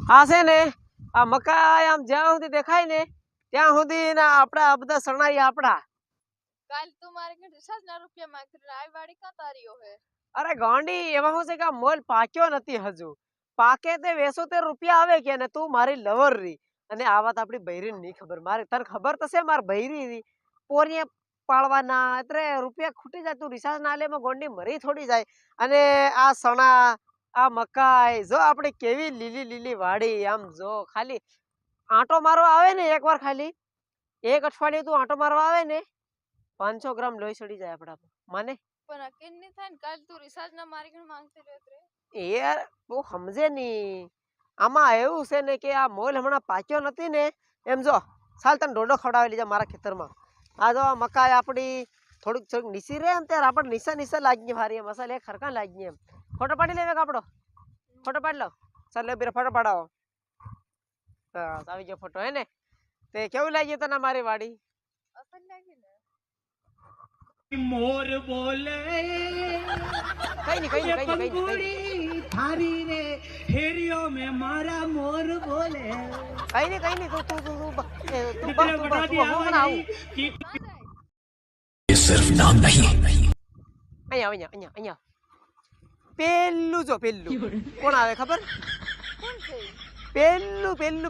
આ છે ને આ મકાઈ આમ જ્યાં સુધી દેખાય ને ત્યાં સુધી ના આપડા આ બધા સણાઈ આપડા કાલ તું મારે કે રિસાર્જ ના રૂપિયા માંગતી ને આ વાડી કા તારીઓ હે અરે ગાંડી એમાં શું છે કે આ મોલ પાક્યો નથી હજુ પાકે તે વેસો તે રૂપિયા આવે કે ને તું મારી લવર રી અને આ વાત આપડી બૈરી ની ખબર મારે તને ખબર તો છે માર બૈરી રી પોરિયા પાળવાના એટલે રૂપિયા ખૂટી જાય તું રિસાર્જ ના લે માં ગોંડી મરી થોડી જાય અને આ સણા આ મકાઈ જો આપણે કેવી લીલી લીલી વાડી આમ જો ખાલી આંટો મારવા આવે ને એકવાર ખાલી એક અઠવાડિયું તું આંટો મારવા આવે ને 500 ગ્રામ લોહી ચડી જાય આપડા માને પણ અકેન ની થાય ને કાલ તું રિસાર્જ ના મારી કે માંગતી રહેત રે યાર તું સમજે ની આમાં એવું છે ને કે આ મોલ હમણાં પાક્યો નથી ને એમ જો સાલ તને ડોડો ખવડાવી લીધા મારા ખેતરમાં આ જો મકાઈ આપડી થોડીક નીસી રહે ને ત્યારે આપણે નીસા લાગી ભારી મસાલે ખરકા લાગી એમ ફોટો પાડી લેવે આપડો ફોટો પાડી લો ચાલ લે બીરા ફોટો પાડાવો બસ આવી ગયો ફોટો હે ને તે કેવું લાગ્યું તને મારી વાડી અસલ લાગી ને मोर बोले कहीं थारी रे हेरियो में मारा मोर बोले नहीं तू बनाओ ये सिर्फ नाम नहीं અહીંયા પેલું જો પેલું કોણ આવે ખબર કોણ છે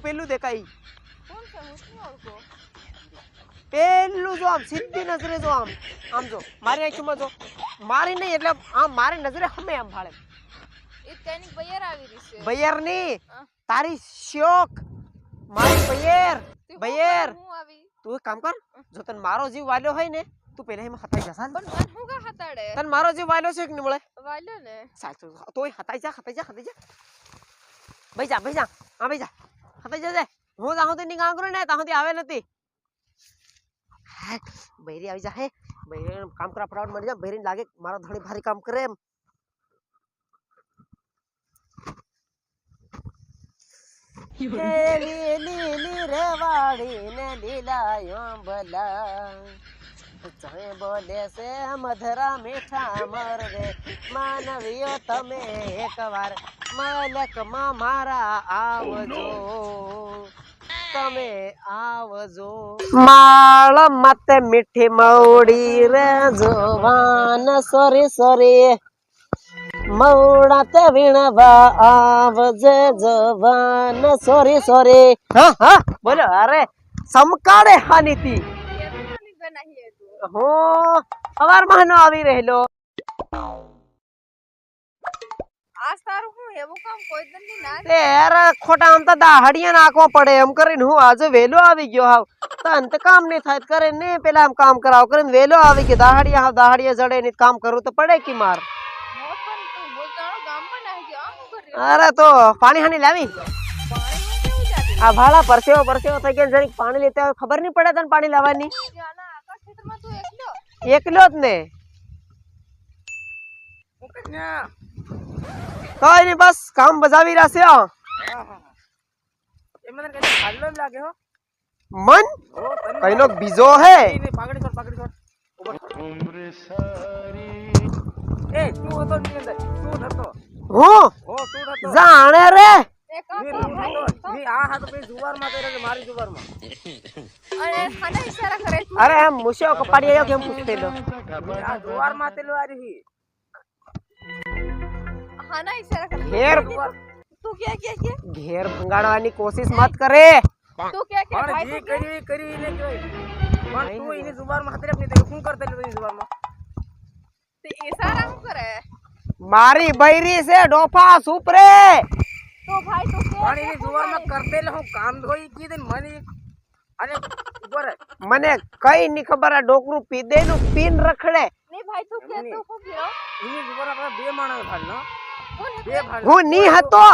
પેલું દેખાય કોણ છે હું શું ઓળખો પેલું જો આમ સીધી નજરે જો આમ જો મારી આંખમાં જો મારી નહીં એટલે આમ મારી નજરે હમે આમ ભાળે એ તેની બયર આવી રહી છે બયર ની તારી શોક મારી બયર હું આવી તું એક કામ કર જો તને મારો જીવ વાલ્યો હોય ને તું પહેલા એમાં હતાઈ જા પણ મન હું કા હતાડે તને મારો જીવ વાલ્યો છે કે નહીં મળે વાલ્યો ને સાચું તોય હતાઈ જા ભાઈ જા હા ભાઈ જા હતાઈ જા હું જાઉં તો ની કામ કરું ને તાહું આવે નથી બૈરી આવી જા હે બૈરી કામ કરા ફટાફટ મળી જા બૈરી લાગે મારો ધણી ભારી કામ કરે એમ લીલી રેવાડી ને લીલા ભલા ચાહે બોલે છે મધરા મીઠા મરવે માનવીઓ તમે એકવાર મલકમાં મારા આવજો તમે આવજો માળ મતે મીઠી મૌડી રે જવાન સોરી મૌડા તે વીણવા આવજે જવાન સોરી હા બોલો અરે સમકાડે હાનીતી હું અવાર મહિનો આવી રહેલો આ તારું હું એવું કામ કોઈ દંડી ના તે યાર ખોટા આમ તો દાહડિયા નાખવા પડે એમ કરીને હું આજે વેલો આવી ગયો હાવ તો અંત કામ નહીં થાય કરે ને પેલા આમ કામ કરાવ કરીને વેલો આવી ગયો દાહડિયા જડે ને કામ કરું તો પડે કે માર અરે તો પાણી હાની લાવી આ ભાડા પરસેવો થઈ ગયા જરીક પાણી લેતા ખબર નહીં પડે તને પાણી લાવવાની એકલો જ ને કઈ નહીં બસ કામ બજાવી રહ્યા છે મન કઈનો બીજો હે હું જાણે રે અરે એમ મુશો કપાડી આવ્યો કેમ પૂછતેલો ઘેર ઘેર ભંગાડવાની કોશિશ મત કરે તું કે ભાઈ તું કરીને પણ તું એની જુબાનમાં હાથરે આપની તે શું કરતા લે એની જુબાનમાં તે ઈશારા શું કરે મારી બૈરી છે ડોફા સુપરે તો ભાઈ તું કે પણ એની જુબાનમાં કરતે લે હું કામ ધોઈ કીધે મને અને ઉપર મને કઈ ની ખબર આ ડોકરું પીદે નું પીન રખડે ની ભાઈ તું કે તું શું ગયો એની જુબાનમાં બે માણસ ભાલ નો હું ની હતો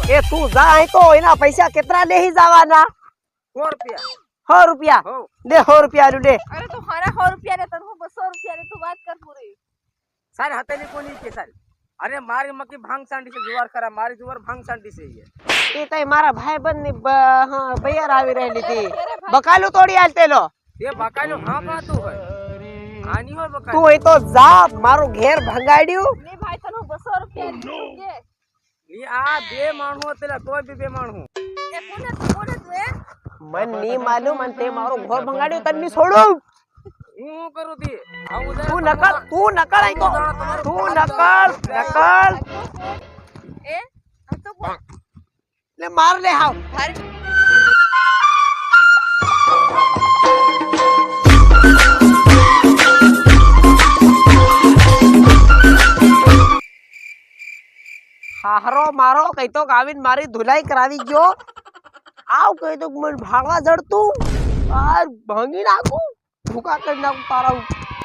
એ તું જાય તો એના પૈસા કેટલા લેહી જવાના 100 રૂપિયા લે 100 રૂપિયા લે અરે તો હારા 100 રૂપિયા રે તને 200 રૂપિયા રે તું વાત કર પૂરી સાર હતેલી કોની કે સાર અરે મારી મકી ભાંગ સાંડી છે જુવાર ખરા મારી જુવાર ભાંગ સાંડી છે એ તઈ મારા ભાઈબંધ ની બૈયાર આવી રહેલી હતી બકાલું તોડી આલતેલો એ બકાલું હા પાતું હોય આની હોય બકાલું તું એ તો જા મારું ઘેર ભંગાડ્યું ની ભાઈ તને 200 રૂપિયા કે ની આ બે માણસો તેલા તોય બી બે માણસો એ કોને તું એ મન ની માલુમ અને તે મારો ઘર ભંગાડ્યો તને ની છોડું. હું કરું તી આવું જાય તું નકળ આઈ તો તું નકળ એ આ તો કોણ લે માર લે હાવ. હારો મારો કઈ તો આવીને મારી ધુલાઈ કરાવી ગયો. આવ કઈ તો મને ભાગવા જડતું આ ભાંગી નાખું ભૂકા કરી નાખું તારા ઉપર.